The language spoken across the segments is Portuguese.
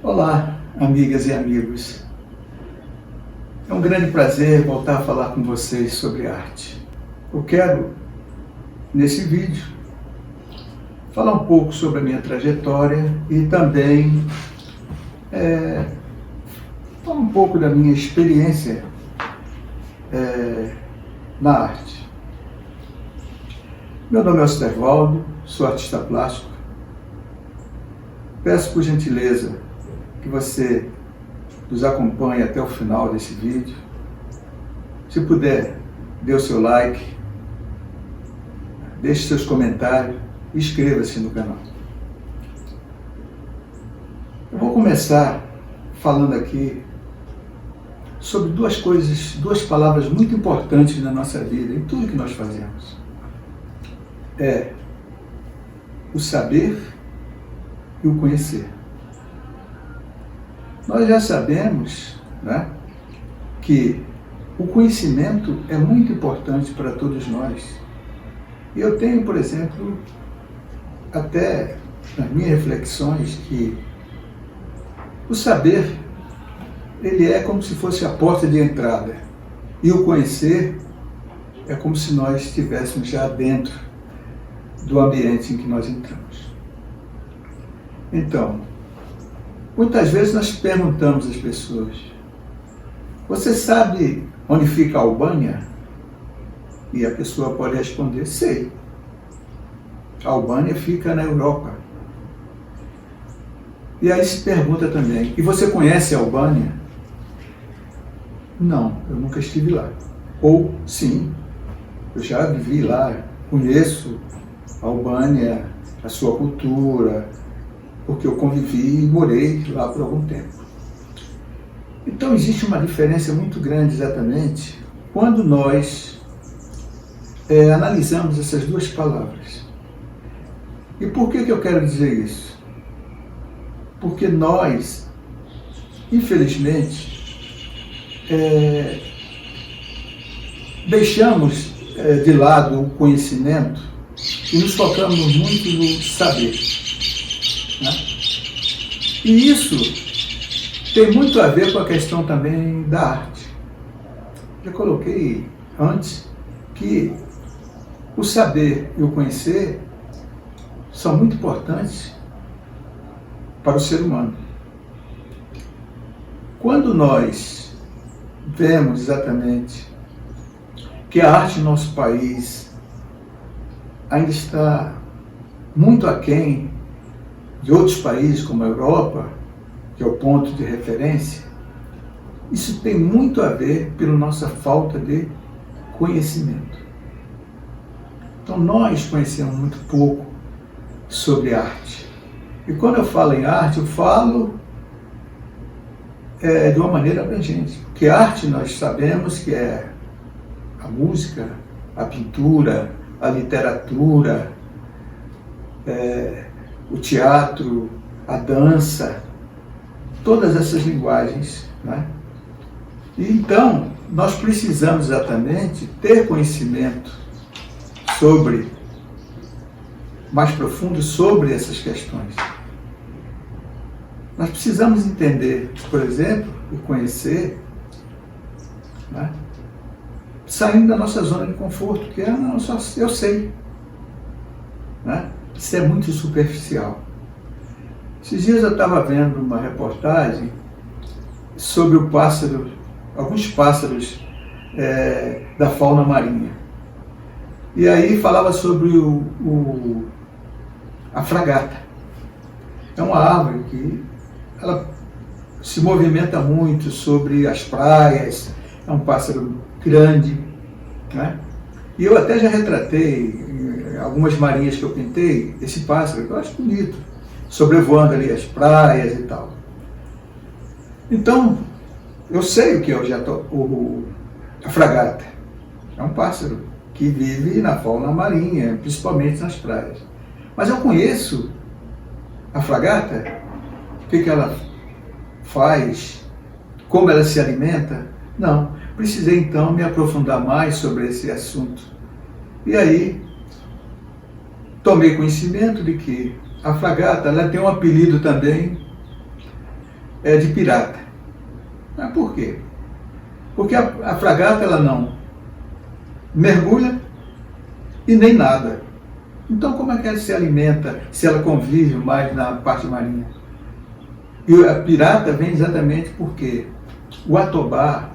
Olá, amigas e amigos. É um grande prazer voltar a falar com vocês sobre arte. Eu quero, nesse vídeo, falar um pouco sobre a minha trajetória e também falar um pouco da minha experiência na arte. Meu nome é Osterwaldo, sou artista plástico. Peço por gentileza que você nos acompanhe até o final desse vídeo. Se puder, dê o seu like, deixe seus comentários e inscreva-se no canal. Eu vou começar falando aqui sobre duas palavras muito importantes na nossa vida, em tudo que nós fazemos. É o saber e o conhecer. Nós já sabemos, né, que o conhecimento é muito importante para todos nós. E eu tenho, por exemplo, até nas minhas reflexões, que o saber, ele é como se fosse a porta de entrada. E o conhecer é como se nós estivéssemos já dentro do ambiente em que nós entramos. Então, muitas vezes nós perguntamos às pessoas: você sabe onde fica a Albânia? E a pessoa pode responder: sei. A Albânia fica na Europa. E aí se pergunta também: e você conhece a Albânia? Não, eu nunca estive lá. Ou sim, eu já vivi lá, conheço a Albânia, a sua cultura, porque eu convivi e morei lá por algum tempo. Então existe uma diferença muito grande exatamente quando nós analisamos essas duas palavras. E por que eu quero dizer isso? Porque nós, infelizmente, deixamos de lado o conhecimento e nos focamos muito no saber. Né? E isso tem muito a ver com a questão também da arte. Já coloquei antes que o saber e o conhecer são muito importantes para o ser humano. Quando nós vemos exatamente que a arte no nosso país ainda está muito aquém de outros países como a Europa, que é o ponto de referência, isso tem muito a ver pela nossa falta de conhecimento. Então nós conhecemos muito pouco sobre arte. E quando eu falo em arte, eu falo de uma maneira abrangente. Porque arte nós sabemos que é a música, a pintura, a literatura, o teatro, a dança, todas essas linguagens, né? E então, nós precisamos exatamente ter conhecimento mais profundo sobre essas questões. Nós precisamos entender, por exemplo, e conhecer, né, saindo da nossa zona de conforto, que é eu sei. Né? Isso é muito superficial. Esses dias eu estava vendo uma reportagem sobre alguns pássaros da fauna marinha. E aí falava sobre a fragata. É uma árvore que ela se movimenta muito sobre as praias, é um pássaro grande, né? E eu até já retratei algumas marinhas que eu pintei, esse pássaro, que eu acho bonito, sobrevoando ali as praias e tal. Então, eu sei o que é a fragata. É um pássaro que vive na fauna marinha, principalmente nas praias. Mas eu conheço a fragata, o que ela faz, como ela se alimenta? Não. Precisei então me aprofundar mais sobre esse assunto. E aí, tomei conhecimento de que a fragata ela tem um apelido também de pirata. Mas por quê? Porque a fragata ela não mergulha e nem nada. Então como é que ela se alimenta se ela convive mais na parte marinha? E a pirata vem exatamente porque o atobá,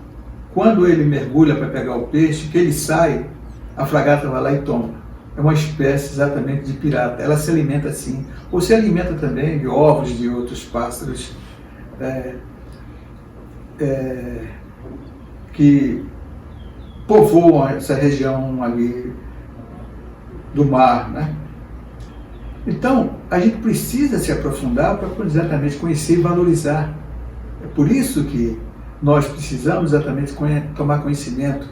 quando ele mergulha para pegar o peixe, que ele sai, a fragata vai lá e toma. É uma espécie exatamente de pirata. Ela se alimenta assim. Ou se alimenta também de ovos de outros pássaros que povoam essa região ali do mar, né? Então, a gente precisa se aprofundar para exatamente conhecer e valorizar. É por isso que nós precisamos exatamente tomar conhecimento.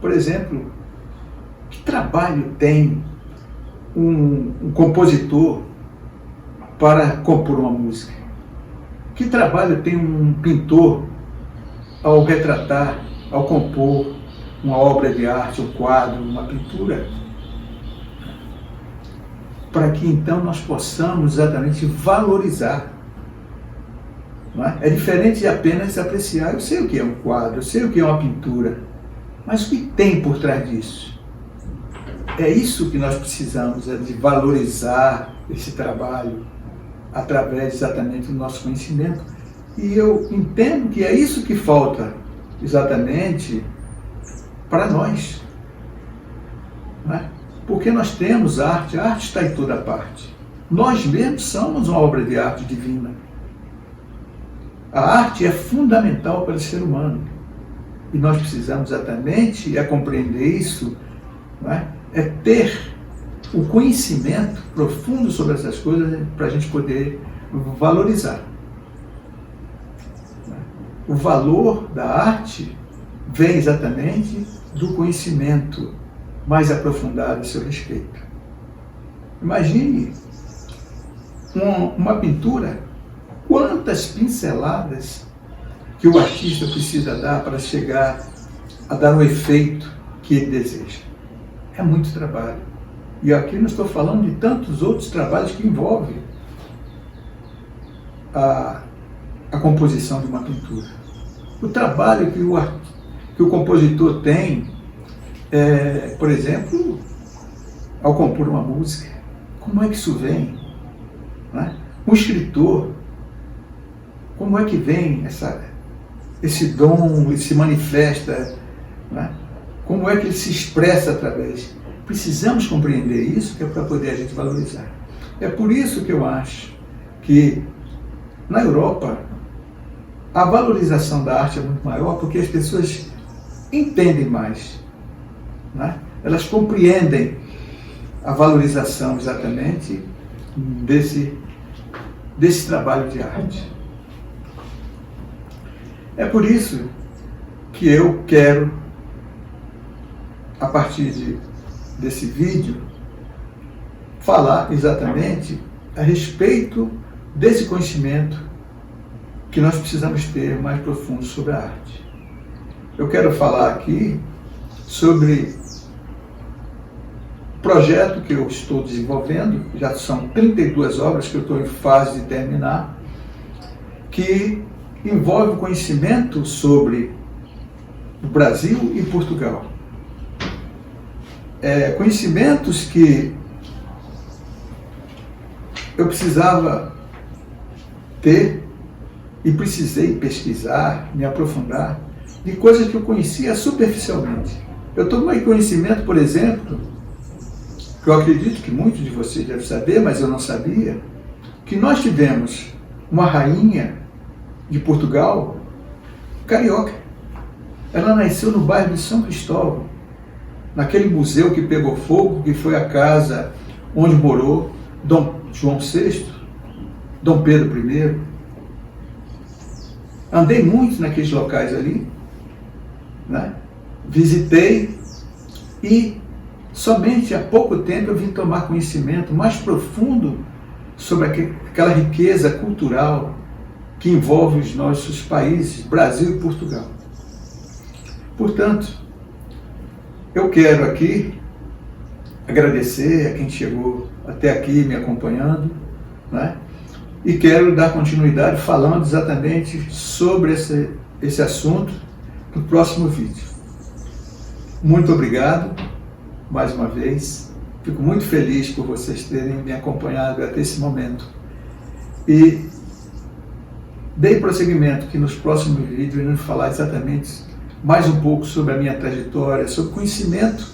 Por exemplo, que trabalho tem um compositor para compor uma música? Que trabalho tem um pintor ao retratar, ao compor uma obra de arte, um quadro, uma pintura? Para que então nós possamos exatamente valorizar. Não é? É diferente de apenas apreciar. Eu sei o que é um quadro, eu sei o que é uma pintura, mas o que tem por trás disso? É isso que nós precisamos, de valorizar esse trabalho através exatamente do nosso conhecimento. E eu entendo que é isso que falta exatamente para nós. Não é? Porque nós temos arte, a arte está em toda parte. Nós mesmos somos uma obra de arte divina. A arte é fundamental para o ser humano. E nós precisamos exatamente compreender isso, não é? É ter o conhecimento profundo sobre essas coisas para a gente poder valorizar. O valor da arte vem exatamente do conhecimento mais aprofundado a seu respeito. Imagine uma pintura, quantas pinceladas que o artista precisa dar para chegar a dar o efeito que ele deseja. É muito trabalho. E aqui não estou falando de tantos outros trabalhos que envolvem a composição de uma pintura. O trabalho que o compositor tem, por exemplo, ao compor uma música, como é que isso vem? Não é? Um escritor, como é que vem esse dom, ele se manifesta? Não é? Como é que ele se expressa através? Precisamos compreender isso, que é para poder a gente valorizar. É por isso que eu acho que na Europa a valorização da arte é muito maior, porque as pessoas entendem mais, né? Elas compreendem a valorização exatamente desse trabalho de arte. É por isso que eu quero, a partir desse vídeo, falar exatamente a respeito desse conhecimento que nós precisamos ter mais profundo sobre a arte. Eu quero falar aqui sobre o projeto que eu estou desenvolvendo, já são 32 obras que eu estou em fase de terminar, que envolve o conhecimento sobre o Brasil e Portugal. Conhecimentos que eu precisava ter e precisei pesquisar, me aprofundar, de coisas que eu conhecia superficialmente. Eu tomei conhecimento, por exemplo, que eu acredito que muitos de vocês devem saber, mas eu não sabia, que nós tivemos uma rainha de Portugal, carioca. Ela nasceu no bairro de São Cristóvão, naquele museu que pegou fogo, que foi a casa onde morou Dom João VI, Dom Pedro I. Andei muito naqueles locais ali, né? Visitei e somente há pouco tempo eu vim tomar conhecimento mais profundo sobre aquela riqueza cultural que envolve os nossos países, Brasil e Portugal. Portanto, eu quero aqui agradecer a quem chegou até aqui me acompanhando, né? E quero dar continuidade falando exatamente sobre esse assunto no próximo vídeo. Muito obrigado, mais uma vez. Fico muito feliz por vocês terem me acompanhado até esse momento. E dei prosseguimento que nos próximos vídeos iremos falar exatamente mais um pouco sobre a minha trajetória, sobre o conhecimento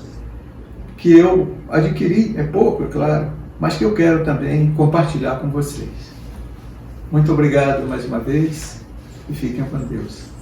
que eu adquiri, é pouco, é claro, mas que eu quero também compartilhar com vocês. Muito obrigado mais uma vez e fiquem com Deus.